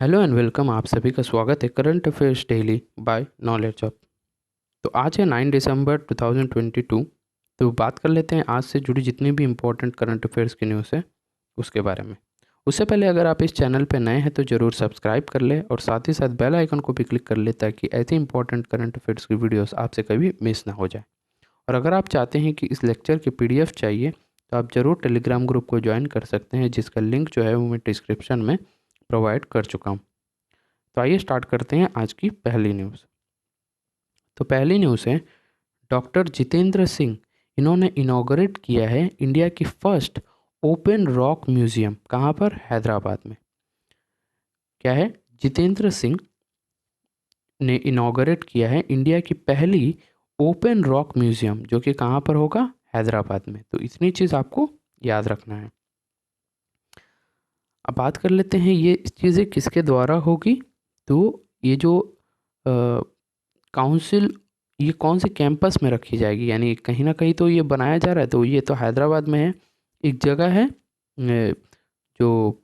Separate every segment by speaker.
Speaker 1: Hello and welcome. आप सभी का स्वागत है current affairs daily by knowledge up. तो आज है 9 दिसंबर 2022। तो बात कर लेते हैं आज से जुड़ी जितनी भी इम्पोर्टेंट करंट अफेयर्स की न्यूज़ है उसके बारे में। उससे पहले अगर आप इस चैनल पर नए हैं तो ज़रूर सब्सक्राइब कर ले और साथ ही साथ बेल आइकन को भी क्लिक कर ले ताकि ऐसे इंपॉर्टेंट करंट अफेयर्स की वीडियोस आपसे कभी मिस ना हो जाए। और अगर आप चाहते हैं कि इस लेक्चर की पीडीएफ चाहिए तो आप ज़रूर टेलीग्राम ग्रुप को ज्वाइन कर सकते हैं, जिसका लिंक जो है वो मैं डिस्क्रिप्शन में प्रोवाइड कर चुका हूँ। तो आइए स्टार्ट करते हैं आज की पहली न्यूज़। तो पहली न्यूज़ है डॉक्टर जितेंद्र सिंह। इन्होंने इनॉग्रेट किया है इंडिया की फर्स्ट ओपन रॉक म्यूजियम। कहाँ पर? हैदराबाद में। क्या है? जितेंद्र सिंह ने इनॉग्रेट किया है इंडिया की पहली ओपन रॉक म्यूजियम, जो कि कहाँ पर होगा? हैदराबाद में। तो इतनी चीज़ आपको याद रखना है। अब बात कर लेते हैं ये चीज़ें किसके द्वारा होगी। तो ये जो काउंसिल, ये कौन से कैंपस में रखी जाएगी, यानी कहीं ना कहीं तो ये बनाया जा रहा है, तो ये तो हैदराबाद में है। एक जगह है जो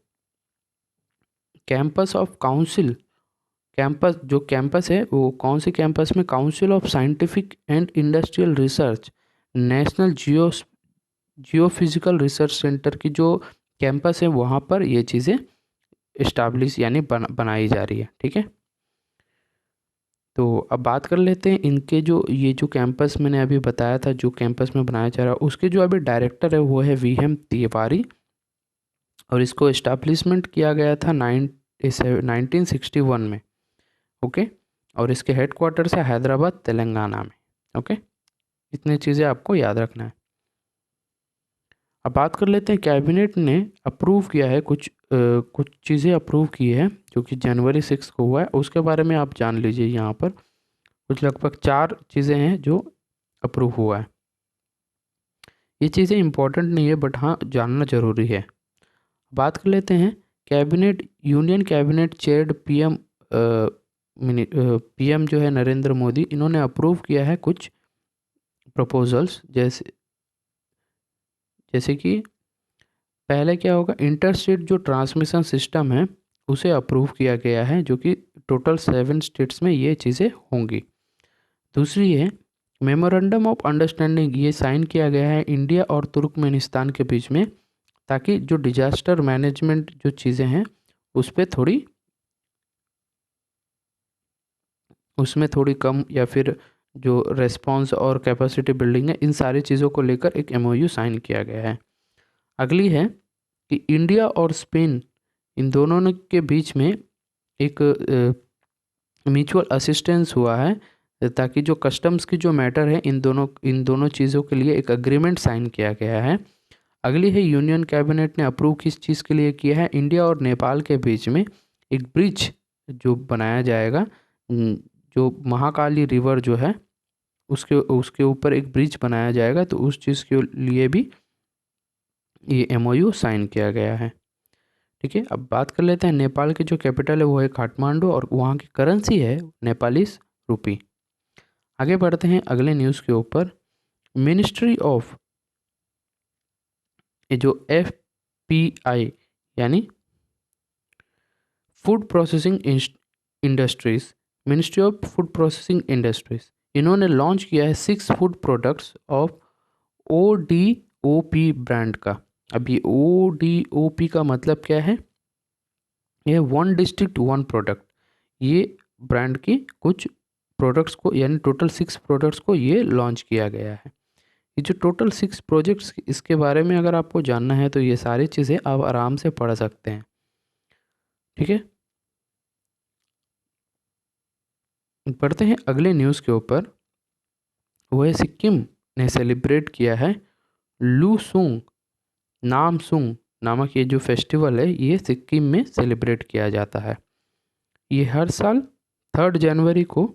Speaker 1: कैंपस ऑफ काउंसिल, कैंपस जो कैंपस है वो कौन से कैंपस में? Council of scientific and industrial research, national geophysical research centre की जो कैंपस है वहाँ पर ये चीज़ें इस्टाब्लिश यानी बनाई जा रही है। ठीक है। तो अब बात कर लेते हैं इनके जो ये जो कैंपस मैंने अभी बताया था, जो कैंपस में बनाया जा रहा है, उसके जो अभी डायरेक्टर है वो है वीएम तिवारी। और इसको इस्टाब्लिशमेंट किया गया था 1961 में। ओके। और इसके हेडक्वार्टर्स है हैदराबाद तेलंगाना में। ओके। इतनी चीज़ें आपको याद रखना है। अब बात कर लेते हैं कैबिनेट ने अप्रूव किया है कुछ चीज़ें अप्रूव की है जो कि जनवरी 6 को हुआ है, उसके बारे में आप जान लीजिए। यहाँ पर कुछ लगभग 4 चीज़ें हैं जो अप्रूव हुआ है। ये चीज़ें इंपॉर्टेंट नहीं है बट हाँ जानना ज़रूरी है। बात कर लेते हैं cabinet, union cabinet chaired PM जो है नरेंद्र मोदी, इन्होंने अप्रूव किया है कुछ प्रपोजल्स। जैसे जैसे कि पहले क्या होगा, इंटर स्टेट जो ट्रांसमिशन सिस्टम है उसे अप्रूव किया गया है, जो कि टोटल 7 स्टेट्स में ये चीज़ें होंगी। दूसरी है मेमोरेंडम ऑफ अंडरस्टैंडिंग, ये साइन किया गया है इंडिया और तुर्कमेनिस्तान के बीच में, ताकि जो डिजास्टर मैनेजमेंट जो चीज़ें हैं उस पर थोड़ी, उसमें थोड़ी कम या फिर जो रेस्पॉन्स और कैपेसिटी बिल्डिंग है, इन सारी चीज़ों को लेकर एक एमओयू साइन किया गया है। अगली है कि इंडिया और स्पेन, इन दोनों के बीच में एक म्यूचुअल असिस्टेंस हुआ है, ताकि जो कस्टम्स की जो मैटर है इन दोनों चीज़ों के लिए एक अग्रीमेंट साइन किया गया है। अगली है यूनियन कैबिनेट ने अप्रूव किस चीज़ के लिए किया है? इंडिया और नेपाल के बीच में एक ब्रिज जो बनाया जाएगा, जो महाकाली रिवर जो है उसके उसके ऊपर एक ब्रिज बनाया जाएगा, तो उस चीज़ के लिए भी ये एमओयू साइन किया गया है। ठीक है। अब बात कर लेते हैं नेपाल की जो कैपिटल है वो है काठमांडू और वहाँ की करेंसी है नेपालीस रुपी। आगे बढ़ते हैं अगले न्यूज़ के ऊपर। मिनिस्ट्री ऑफ, ये जो एफपीआई यानी food processing industries, ministry of food processing industries, इन्होंने लॉन्च किया है 6 food products of ODOP brand का। अब ये ओडीओपी का मतलब क्या है? ये वन डिस्ट्रिक्ट वन प्रोडक्ट, ये ब्रांड की कुछ प्रोडक्ट्स को, यानी टोटल 6 प्रोडक्ट्स को ये लॉन्च किया गया है। ये जो टोटल 6 प्रोजेक्ट्स, इसके बारे में अगर आपको जानना है तो ये सारी चीज़ें आप आराम से पढ़ सकते हैं। ठीक है। पढ़ते हैं अगले न्यूज़ के ऊपर। वह सिक्किम ने सेलिब्रेट किया है लूसुंग नामसुंग नामक ये जो फेस्टिवल है, ये सिक्किम में सेलिब्रेट किया जाता है। ये हर साल 3 जनवरी को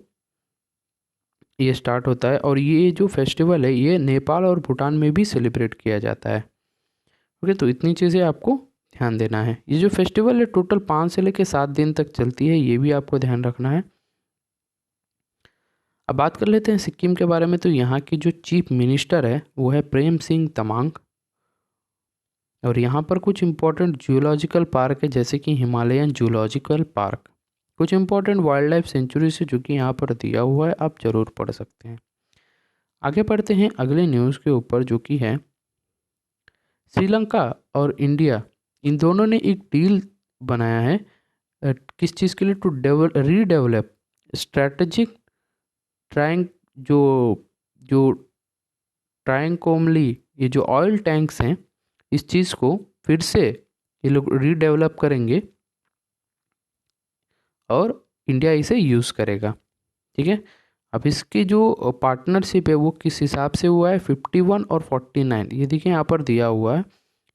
Speaker 1: ये स्टार्ट होता है और ये जो फेस्टिवल है ये नेपाल और भूटान में भी सेलिब्रेट किया जाता है। ओके। तो इतनी चीज़ें आपको ध्यान देना है। ये जो फेस्टिवल है टोटल 5 से लेकर 7 दिन तक चलती है, ये भी आपको ध्यान रखना है। अब बात कर लेते हैं सिक्किम के बारे में। तो यहाँ की जो चीफ मिनिस्टर है वो है प्रेम सिंह तमांग। और यहाँ पर कुछ इम्पोर्टेंट जूलॉजिकल पार्क है, जैसे कि हिमालयन जूलॉजिकल पार्क, कुछ इम्पोर्टेंट वाइल्ड लाइफ सेंचुरी से जो कि यहाँ पर दिया हुआ है, आप ज़रूर पढ़ सकते हैं। आगे बढ़ते हैं अगले न्यूज़ के ऊपर, जो कि है श्रीलंका और इंडिया, इन दोनों ने एक डील बनाया है। किस चीज़ के लिए? टू रीडेवलप स्ट्रैटेजिक ट्राइंग जो जो ट्राइंकोमली, ये जो ऑयल टैंक्स हैं, इस चीज़ को फिर से ये लोग रीडेवलप करेंगे और इंडिया इसे यूज़ करेगा। ठीक है, अब इसकी जो पार्टनरशिप है वो किस हिसाब से हुआ है? 51 और 49, ये देखिए यहाँ पर दिया हुआ है।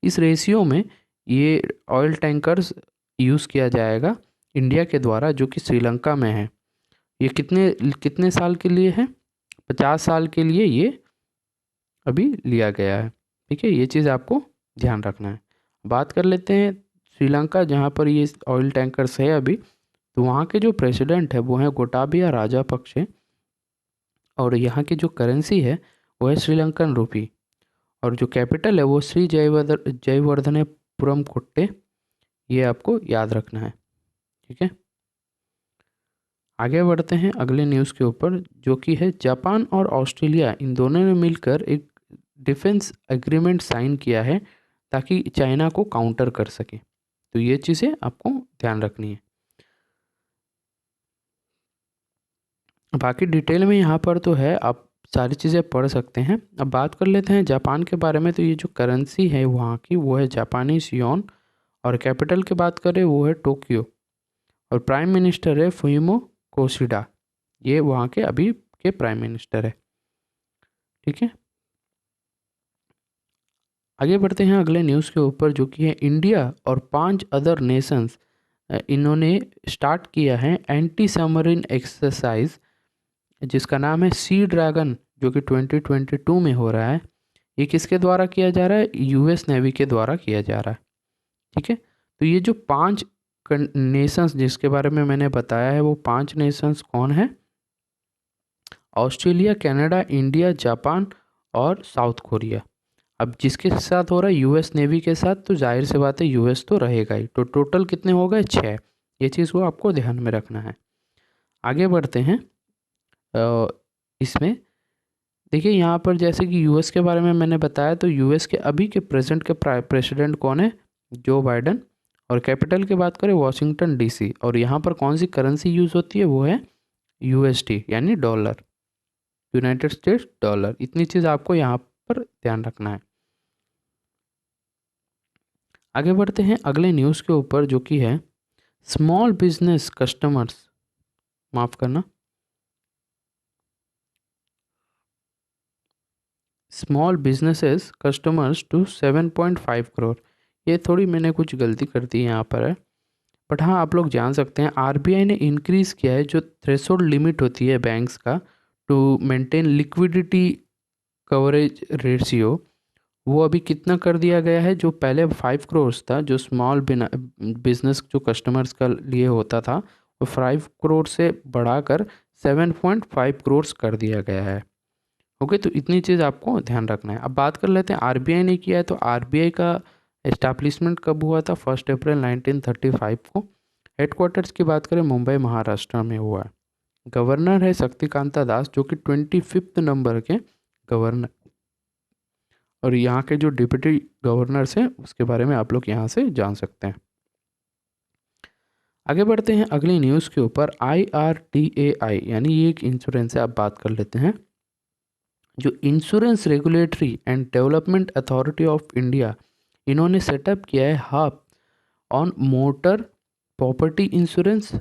Speaker 1: इस रेशियो में ये ऑयल टैंकर्स यूज़ किया जाएगा इंडिया के द्वारा, जो कि श्रीलंका में है। ये कितने कितने साल के लिए है? 50 साल के लिए ये अभी लिया गया है। ठीक है, ये चीज़ आपको ध्यान रखना है। बात कर लेते हैं श्रीलंका, जहाँ पर ये ऑयल टैंकर्स है अभी, तो वहाँ के जो प्रेसिडेंट है वो है गोटाबाया राजापक्षे, और यहाँ की जो करेंसी है वो है श्रीलंकन रुपी, और जो कैपिटल है वो श्री जयवर्धनेपुरम कोट्टे, ये आपको याद रखना है। ठीक है, आगे बढ़ते हैं अगले न्यूज़ के ऊपर, जो कि है जापान और ऑस्ट्रेलिया, इन दोनों ने मिलकर एक डिफेंस एग्रीमेंट साइन किया है ताकि चाइना को काउंटर कर सके। तो ये चीज़ें आपको ध्यान रखनी है। बाकी डिटेल में यहाँ पर तो है, आप सारी चीज़ें पढ़ सकते हैं। अब बात कर लेते हैं जापान के बारे में। तो ये जो करेंसी है वहाँ की वो है जापानीज योन, और कैपिटल की बात करें वो है टोक्यो, और प्राइम मिनिस्टर है फुमियो कोशिडा, ये वहाँ के अभी के प्राइम मिनिस्टर है। ठीक है, आगे बढ़ते हैं अगले न्यूज़ के ऊपर, जो कि है इंडिया और 5 अदर नेशंस, इन्होंने स्टार्ट किया है एंटी सबमरीन एक्सरसाइज, जिसका नाम है सी ड्रैगन, जो कि 2022 में हो रहा है। ये किसके द्वारा किया जा रहा है? यूएस नेवी के द्वारा किया जा रहा है। ठीक है, तो ये जो 5 नेशंस जिसके बारे में मैंने बताया है, वो 5 नेशंस कौन है? ऑस्ट्रेलिया, कनाडा, इंडिया, जापान और साउथ कोरिया। अब जिसके साथ हो रहा है? यूएस नेवी के साथ, तो जाहिर सी बात है यूएस तो रहेगा ही। तो टोटल कितने हो गए? 6। ये चीज़ को आपको ध्यान में रखना है। आगे बढ़ते हैं इसमें देखिए, यहाँ पर जैसे कि यूएस के बारे में मैंने बताया, तो यूएस के अभी के प्रेजेंट के प्रेसिडेंट कौन है? जो बाइडन, और कैपिटल की बात करें वॉशिंगटन डीसी, और यहाँ पर कौन सी करेंसी यूज़ होती है? वो है यूएसडी, यानी डॉलर, यूनाइटेड स्टेट्स डॉलर। इतनी चीज़ आपको यहाँ पर ध्यान रखना है। आगे बढ़ते हैं अगले न्यूज़ के ऊपर, जो कि है स्मॉल बिजनेस कस्टमर्स, माफ़ करना, small businesses customers to 7.5 crore. ये थोड़ी मैंने कुछ गलती कर दी यहाँ पर है, बट हाँ आप लोग जान सकते हैं आरबीआई ने इंक्रीज़ किया है जो थ्रेशोल्ड लिमिट होती है बैंक्स का to maintain liquidity coverage ratio, वो अभी कितना कर दिया गया है? जो पहले 5 करोड़ था, जो स्मॉल बिजनेस जो कस्टमर्स का लिए होता था, वो 5 करोड़ से बढ़ाकर 7.5 करोड़ कर दिया गया है। ओके, तो इतनी चीज़ आपको ध्यान रखना है। अब बात कर लेते हैं आरबीआई ने किया है, तो आरबीआई का एस्टैब्लिशमेंट कब हुआ था? 1 अप्रैल 1935 को। हेडक्वार्टर्स की बात करें मुंबई महाराष्ट्र में हुआ है। गवर्नर है शक्तिकांता दास, जो कि 25 नंबर के गवर्नर, और यहाँ के जो डिप्टी गवर्नर्स हैं उसके बारे में आप लोग यहाँ से जान सकते हैं। आगे बढ़ते हैं अगली न्यूज़ के ऊपर। IRDAI, यानी ये एक इंश्योरेंस है, आप बात कर लेते हैं। जो insurance regulatory and development authority of India, इन्होंने सेटअप किया है hub on motor property insurance,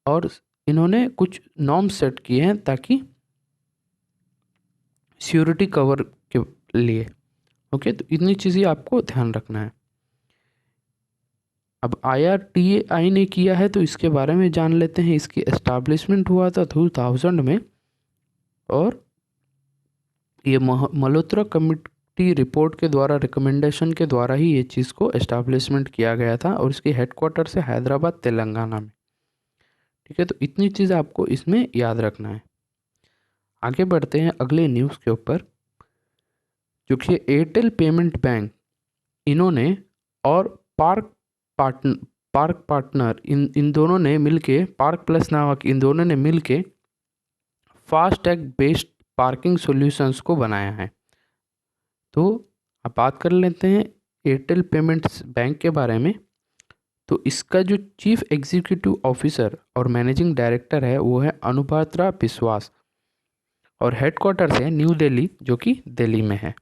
Speaker 1: और इन्होंने कुछ नॉर्म सेट किए हैं ताकि सिक्योरिटी कवर के लिए। ओके, तो इतनी चीज़ें आपको ध्यान रखना है। अब IRDAI ने किया है तो इसके बारे में जान लेते हैं। इसकी एस्टैब्लिशमेंट हुआ था 2000 में, और ये मल्होत्रा कमेटी रिपोर्ट के द्वारा, रिकमेंडेशन के द्वारा ही ये चीज़ को एस्टैब्लिशमेंट किया गया था, और इसकी हेडक्वार्टर से हैदराबाद तेलंगाना में। ठीक है, तो इतनी चीज़ आपको इसमें याद रखना है। आगे बढ़ते हैं अगले न्यूज़ के ऊपर, जो कि एयरटेल पेमेंट बैंक, इन्होंने और पार्टन पार्क पार्टनर इन दोनों ने मिलके, पार्क प्लस नामक इन दोनों ने मिलके फास्टैग बेस्ड पार्किंग सॉल्यूशंस को बनाया है। तो अब बात कर लेते हैं एयरटेल पेमेंट्स बैंक के बारे में। तो इसका जो चीफ एग्जीक्यूटिव ऑफिसर और मैनेजिंग डायरेक्टर है वो है अनुपात्रा बिस्वास, और हेडक्वार्टर्स है न्यू दिल्ली, जो कि दिल्ली में है।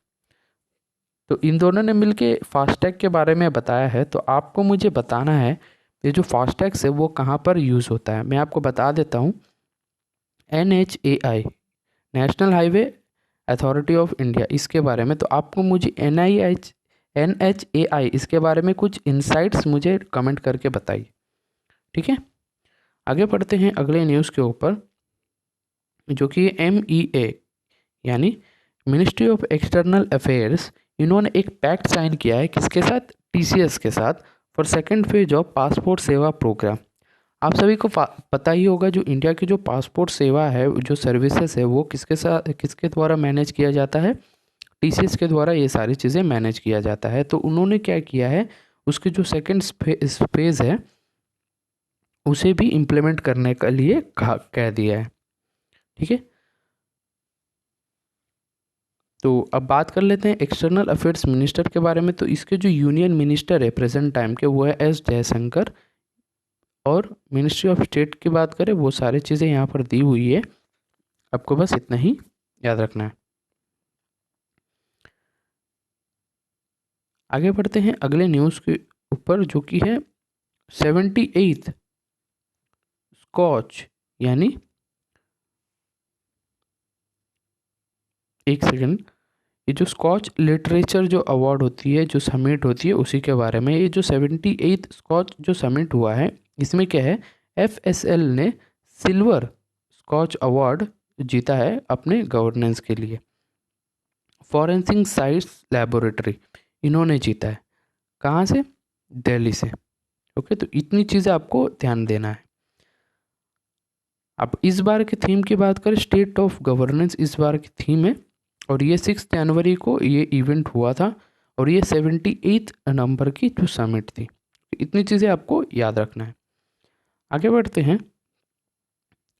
Speaker 1: तो इन दोनों ने मिलके फास्टैग के बारे में बताया है। तो आपको मुझे बताना है ये जो फास्टैग है वो कहाँ पर यूज़ होता है। मैं आपको बता देता हूँ। NHAI, national highway authority of India, इसके बारे में। तो आपको मुझे NHAI इसके बारे में कुछ इंसाइट्स मुझे कमेंट करके बताइए, ठीक है। आगे बढ़ते हैं अगले न्यूज़ के ऊपर, जो कि MEA यानी मिनिस्ट्री ऑफ एक्सटर्नल अफेयर्स। इन्होंने एक पैक्ट साइन किया है किसके साथ? TCS के साथ, for second phase of passport सेवा प्रोग्राम। आप सभी को पता ही होगा जो इंडिया की जो पासपोर्ट सेवा है, जो सर्विसेज है, वो किसके द्वारा मैनेज किया जाता है? TCS के द्वारा ये सारी चीज़ें मैनेज किया जाता है। तो उन्होंने क्या किया है, उसकी जो सेकेंड फेज है उसे भी इम्प्लीमेंट करने के लिए कह दिया है, ठीक है। तो अब बात कर लेते हैं एक्सटर्नल अफेयर्स मिनिस्टर के बारे में। तो इसके जो यूनियन मिनिस्टर है प्रेजेंट टाइम के, वो है S जयशंकर। और मिनिस्ट्री ऑफ स्टेट की बात करें, वो सारी चीज़ें यहाँ पर दी हुई है, आपको बस इतना ही याद रखना है। आगे बढ़ते हैं अगले न्यूज़ के ऊपर, जो कि है 78th स्कॉच यानी, एक सेकंड, ये जो स्कॉच लिटरेचर जो अवार्ड होती है, जो समिट होती है, उसी के बारे में। ये जो 78th स्कॉच जो समिट हुआ है, इसमें क्या है, FSL ने सिल्वर स्कॉच अवार्ड जीता है अपने गवर्नेंस के लिए। फॉरेंसिक साइंस लैबोरेटरी इन्होंने जीता है, कहाँ से? दिल्ली से। ओके, तो इतनी चीज़ें आपको ध्यान देना है। अब इस बार की थीम की बात करें, स्टेट ऑफ गवर्नेंस इस बार की थीम है, और ये 6 जनवरी को ये इवेंट हुआ था, और ये 78th नंबर की जो समिट थी। इतनी चीज़ें आपको याद रखना है। आगे बढ़ते हैं।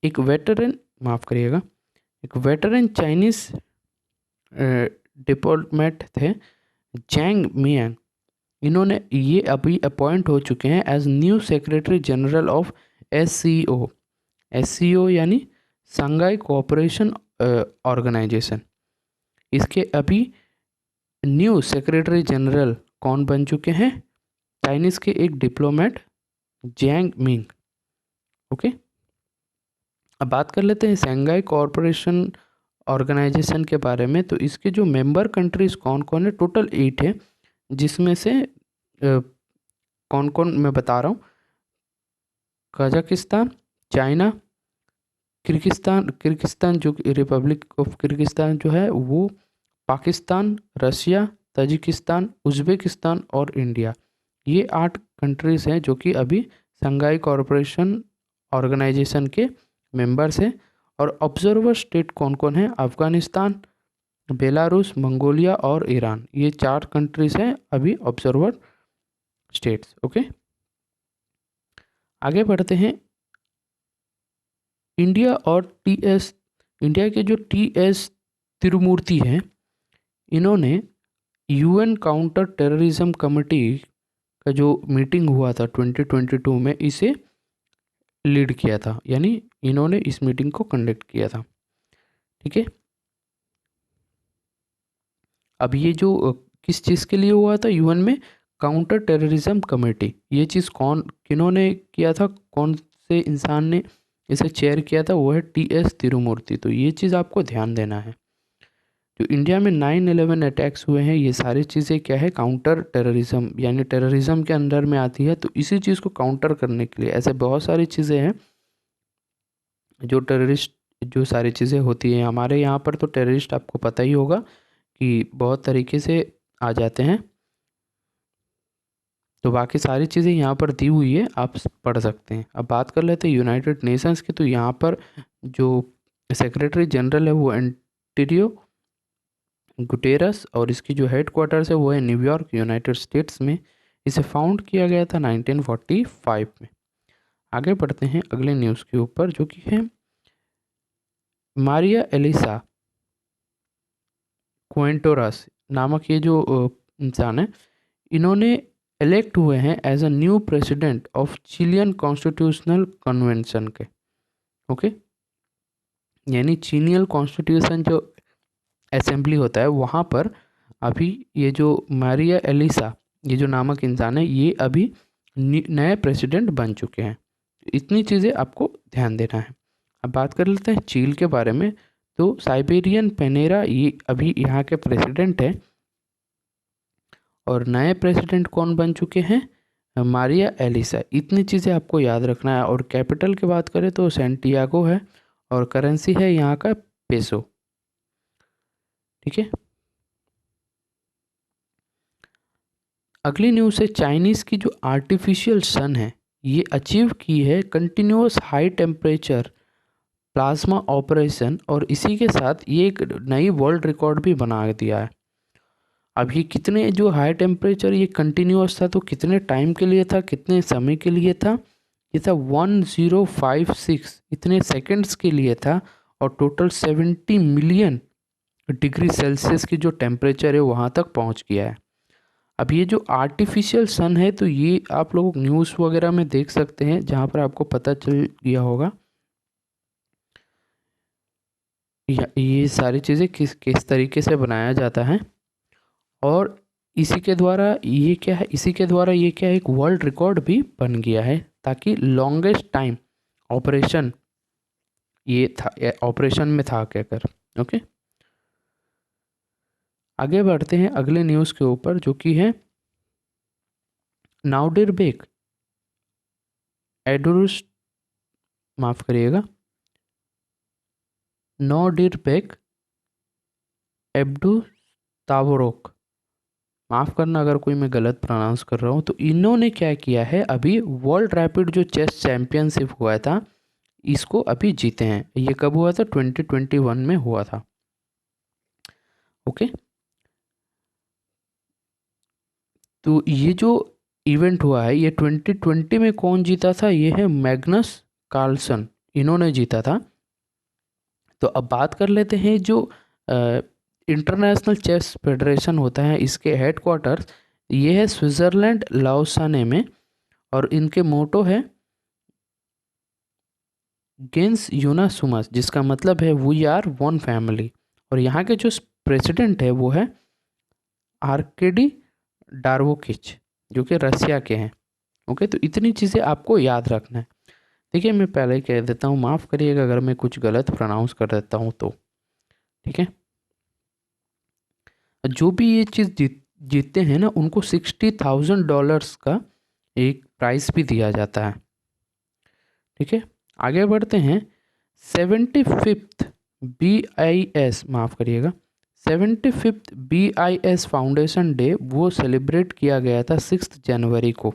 Speaker 1: एक वेटरन, माफ़ करिएगा, एक वेटरन चाइनीज़ डिप्लोमेट थे, जैंग मियान। इन्होंने ये अभी अपॉइंट हो चुके हैं as new secretary general of SCO यानी शंघाई कोऑपरेशन ऑर्गेनाइजेशन। इसके अभी न्यू सेक्रेटरी जनरल कौन बन चुके हैं? चाइनीज़ के एक डिप्लोमेट, जैंग मिंग। ओके, अब बात कर लेते हैं शंघाई कोऑपरेशन ऑर्गेनाइजेशन के बारे में। तो इसके जो मेंबर कंट्रीज़ कौन कौन है? टोटल 8 है, जिसमें से कौन कौन मैं बता रहा हूँ। कजाकिस्तान, चाइना, किर्गिस्तान जो रिपब्लिक ऑफ किर्गिस्तान जो है वो, पाकिस्तान, रशिया, तजिकिस्तान, उज़्बेकिस्तान और इंडिया। ये 8 कंट्रीज़ हैं जो कि अभी शंघाई कॉरपोरेशन ऑर्गेनाइजेशन के मेंबर्स हैं। और ऑब्जर्वर स्टेट कौन कौन है? अफ़गानिस्तान, बेलारूस, मंगोलिया और ईरान। ये 4 कंट्रीज़ हैं अभी ऑब्जर्वर स्टेट्स। ओके, आगे बढ़ते हैं। इंडिया के जो TS तिरुमूर्ति हैं, इन्होंने UN काउंटर टेररिज्म कमेटी का जो मीटिंग हुआ था 2022 में, इसे लीड किया था, यानी इन्होंने इस मीटिंग को कंडक्ट किया था, ठीक है। अब ये जो किस चीज़ के लिए हुआ था UN में? Counter terrorism committee. ये चीज़ किन्होंने किया था, कौन से इंसान ने इसे चेयर किया था? वो है TS तिरुमूर्ति। तो ये चीज़ आपको ध्यान देना है। जो इंडिया में 9/11 अटैक्स हुए हैं, ये सारी चीज़ें क्या है? काउंटर टेररिज्म, यानी टेररिज्म के अंडर में आती है। तो इसी चीज़ को काउंटर करने के लिए ऐसे बहुत सारी चीज़ें हैं जो टेररिस्ट, जो सारी चीज़ें होती हैं हमारे यहाँ पर। तो टेररिस्ट आपको पता ही होगा कि बहुत तरीके से आ जाते हैं। तो बाकी सारी चीज़ें यहाँ पर दी हुई है, आप पढ़ सकते हैं। अब बात कर लेते हैं यूनाइटेड नेशंस की। तो यहाँ पर जो सेक्रेटरी जनरल है वो एंटोनियो गुटेरस, और इसकी जो हेड क्वार्टर्स है वो है न्यूयॉर्क, यूनाइटेड स्टेट्स में। इसे फाउंड किया गया था 1945 में। आगे बढ़ते हैं अगले न्यूज़ के ऊपर, जो कि है मारिया एलिसा क्वेंटोरस नामक ये जो इंसान है, इन्होंने इलेक्ट हुए हैं as a new president of Chilean constitutional convention के। ओके, यानी चिलियन कॉन्स्टिट्यूशन जो असेंबली होता है वहाँ पर अभी ये जो मारिया एलिसा ये जो नामक इंसान है, ये अभी नए प्रेसिडेंट बन चुके हैं। इतनी चीज़ें आपको ध्यान देना है। अब बात कर लेते हैं चील के बारे में। तो साइबेरियन पेनेरा ये अभी यहाँ के प्रेसिडेंट है, और नए प्रेसिडेंट कौन बन चुके हैं? मारिया एलिसा। इतनी चीज़ें आपको याद रखना है। और कैपिटल की बात करें तो सैंटियागो है, और करेंसी है यहाँ का पेसो। ठीक है, अगली न्यूज़ है चाइनीज़ की जो आर्टिफिशियल सन है, ये अचीव की है continuous high temperature plasma operation, और इसी के साथ ये एक नई वर्ल्ड रिकॉर्ड भी बना दिया है। अब ये कितने जो हाई टेम्परेचर ये कंटिन्यूस था, तो कितने टाइम के लिए था, कितने समय के लिए था? ये था 1056 इतने सेकंड्स के लिए था, और टोटल 70 मिलियन डिग्री सेल्सियस की जो टेम्परेचर है वहाँ तक पहुँच गया है। अब ये जो आर्टिफिशियल सन है, तो ये आप लोग न्यूज़ वगैरह में देख सकते हैं, जहाँ पर आपको पता चल गया होगा ये सारी चीज़ें किस किस तरीके से बनाया जाता है। और इसी के द्वारा ये क्या है, इसी के द्वारा ये क्या है, एक वर्ल्ड रिकॉर्ड भी बन गया है, ताकि लॉन्गेस्ट टाइम ऑपरेशन ये था, ऑपरेशन में था कहकर। ओके, आगे बढ़ते हैं अगले न्यूज़ के ऊपर, जो कि है नाउडिरबेक एडुरुस, माफ़ करिएगा, नौडिरबेक एब्डू तावरोक, माफ़ करना अगर कोई मैं गलत प्रोनाउंस कर रहा हूँ। तो इन्होंने क्या किया है, अभी वर्ल्ड रैपिड जो चेस चैम्पियनशिप हुआ था, इसको अभी जीते हैं। ये कब हुआ था? 2021 में हुआ था। ओके, तो ये जो इवेंट हुआ है, ये 2020 में कौन जीता था? ये है मैग्नस कार्लसन, इन्होंने जीता था। तो अब बात कर लेते हैं जो इंटरनेशनल चेस फेडरेशन होता है, इसके हेडक्वार्टर्स ये है स्विट्ज़रलैंड लाउसाने में, और इनके मोटो है गेंस यूनासुमस, जिसका मतलब है वी आर वन फैमिली। और यहाँ के जो प्रेसिडेंट है वो है आर्केडी डार्वोकिच, जो कि रसिया के हैं। ओके, तो इतनी चीज़ें आपको याद रखना है। देखिए, मैं पहले ही कह देता हूँ, माफ़ करिएगा अगर मैं कुछ गलत प्रोनाउंस कर देता हूँ तो। ठीक है, जो भी ये चीज़ जीतते हैं ना, उनको $60,000 का एक प्राइज़ भी दिया जाता है। ठीक है, आगे बढ़ते हैं। 75th BIS, माफ़ करिएगा, 75th BIS फाउंडेशन डे वो सेलिब्रेट किया गया था 6 जनवरी को।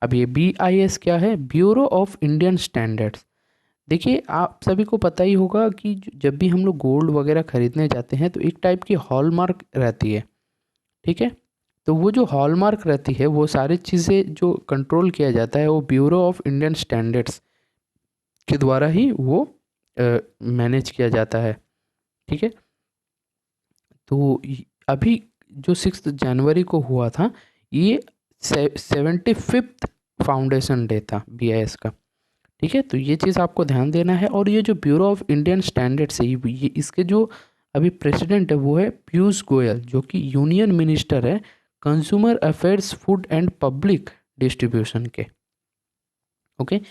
Speaker 1: अब ये BIS क्या है? Bureau of Indian standards. देखिए, आप सभी को पता ही होगा कि जब भी हम लोग गोल्ड वगैरह खरीदने जाते हैं, तो एक टाइप की हॉलमार्क रहती है। ठीक है, तो वो जो हॉलमार्क रहती है, वो सारी चीज़ें जो कंट्रोल किया जाता है, वो ब्यूरो ऑफ इंडियन स्टैंडर्ड्स के द्वारा ही वो मैनेज किया जाता है। ठीक है, तो अभी जो 6 जनवरी को हुआ था, ये 75th फाउंडेशन डे था BIS का। ठीक है, तो ये चीज़ आपको ध्यान देना है। और ये जो ब्यूरो ऑफ इंडियन स्टैंडर्ड्स है, ये इसके जो अभी प्रेसिडेंट है वो है पीयूष गोयल, जो कि यूनियन मिनिस्टर है consumer affairs, food and public distribution के। ओके,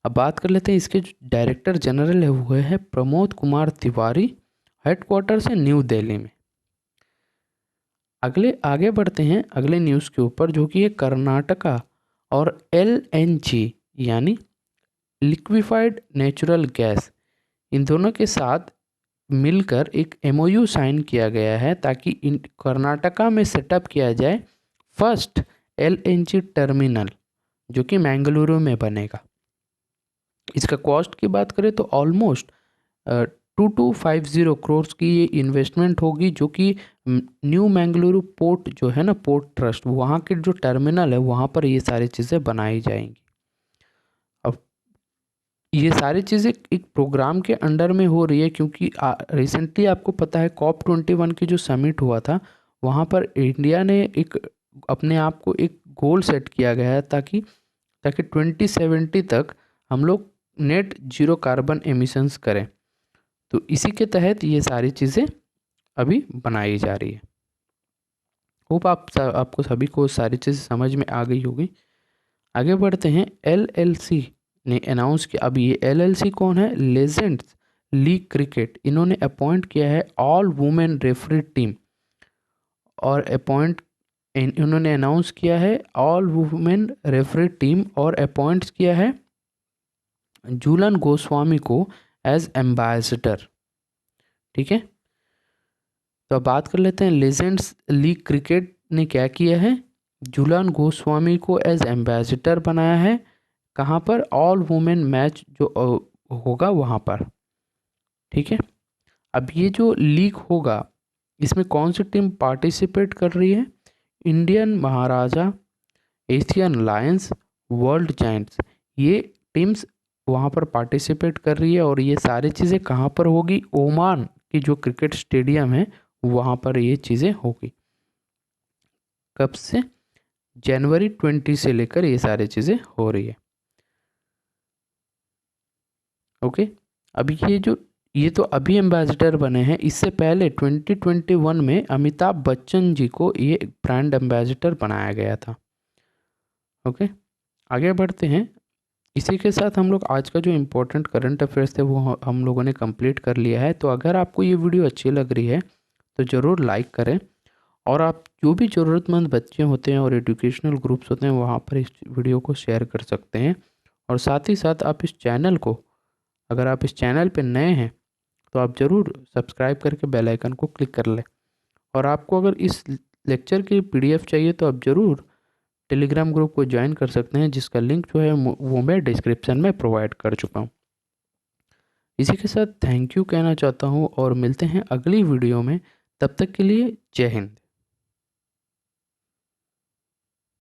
Speaker 1: अब बात कर लेते हैं इसके जो डायरेक्टर जनरल है वो है प्रमोद कुमार तिवारी, हेडक्वार्टर्स है न्यू दिल्ली में। आगे बढ़ते हैं अगले न्यूज़ के ऊपर, जो कि है कर्नाटका और LNG यानी लिक्विफाइड नेचुरल गैस, इन दोनों के साथ मिलकर एक MOU साइन किया गया है, ताकि इन कर्नाटका में सेटअप किया जाए फर्स्ट LNG टर्मिनल, जो कि मैंगलुरु में बनेगा। इसका कॉस्ट की बात करें तो ऑलमोस्ट 2250 करोड़ की ये इन्वेस्टमेंट होगी, जो कि न्यू मैंगलुरु पोर्ट जो है ना, पोर्ट ट्रस्ट, वहाँ के जो टर्मिनल है वहाँ पर ये सारी चीज़ें बनाई जाएंगी। अब ये सारी चीज़ें एक प्रोग्राम के अंडर में हो रही है, क्योंकि रिसेंटली आपको पता है COP21 की जो समिट हुआ था, वहाँ पर इंडिया ने एक अपने आप को एक गोल सेट किया गया है, ताकि 2070 तक हम लोग नेट जीरो कार्बन एमिशंस करें। तो इसी के तहत ये सारी चीज़ें अभी बनाई जा रही है। होप आपको सभी को सारी चीज़ें समझ में आ गई होगी। आगे बढ़ते हैं। LLC ने अनाउंस किया। अब ये LLC कौन है? Legends league cricket. इन्होंने अपॉइंट किया है ऑल वुमेन रेफरी टीम, और इन्होंने अनाउंस किया है ऑल वुमेन रेफरी टीम, और अपॉइंट किया है झूलन गोस्वामी को एज एम्बेसडर। ठीक है, तो अब बात कर लेते हैं लेजेंड्स लीग क्रिकेट ने क्या किया है। झूलन गोस्वामी को एज एम्बेसडर बनाया है। कहाँ पर? ऑल वुमेन मैच जो होगा वहाँ पर। ठीक है, अब ये जो लीग होगा, इसमें कौन सी टीम पार्टिसिपेट कर रही है? इंडियन महाराजा, एशियन लायंस, वर्ल्ड जायंट्स, ये टीम्स वहाँ पर पार्टिसिपेट कर रही है। और ये सारी चीज़ें कहाँ पर होगी? ओमान की जो क्रिकेट स्टेडियम है वहाँ पर ये चीज़ें होगी। कब से? जनवरी 20 से लेकर ये सारी चीज़ें हो रही है। ओके, अभी ये तो अभी एम्बेसडर बने हैं। इससे पहले 2021 में अमिताभ बच्चन जी को ये ब्रांड एम्बेसडर बनाया गया था। ओके, आगे बढ़ते हैं। इसी के साथ हम लोग आज का जो इम्पोर्टेंट करंट अफेयर्स थे वो हम लोगों ने कंप्लीट कर लिया है। तो अगर आपको ये वीडियो अच्छी लग रही है तो ज़रूर लाइक करें, और आप जो भी ज़रूरतमंद बच्चे होते हैं और एजुकेशनल ग्रुप्स होते हैं वहाँ पर इस वीडियो को शेयर कर सकते हैं। और साथ ही साथ आप इस चैनल को, अगर आप इस चैनल पर नए हैं तो आप ज़रूर सब्सक्राइब करके बेल आइकन को क्लिक कर लें। और आपको अगर इस लेक्चर की PDF चाहिए तो आप ज़रूर टेलीग्राम ग्रुप को ज्वाइन कर सकते हैं, जिसका लिंक जो है वो मैं डिस्क्रिप्शन में प्रोवाइड कर चुका हूँ। इसी के साथ थैंक यू कहना चाहता हूँ, और मिलते हैं अगली वीडियो में। तब तक के लिए जय हिंद।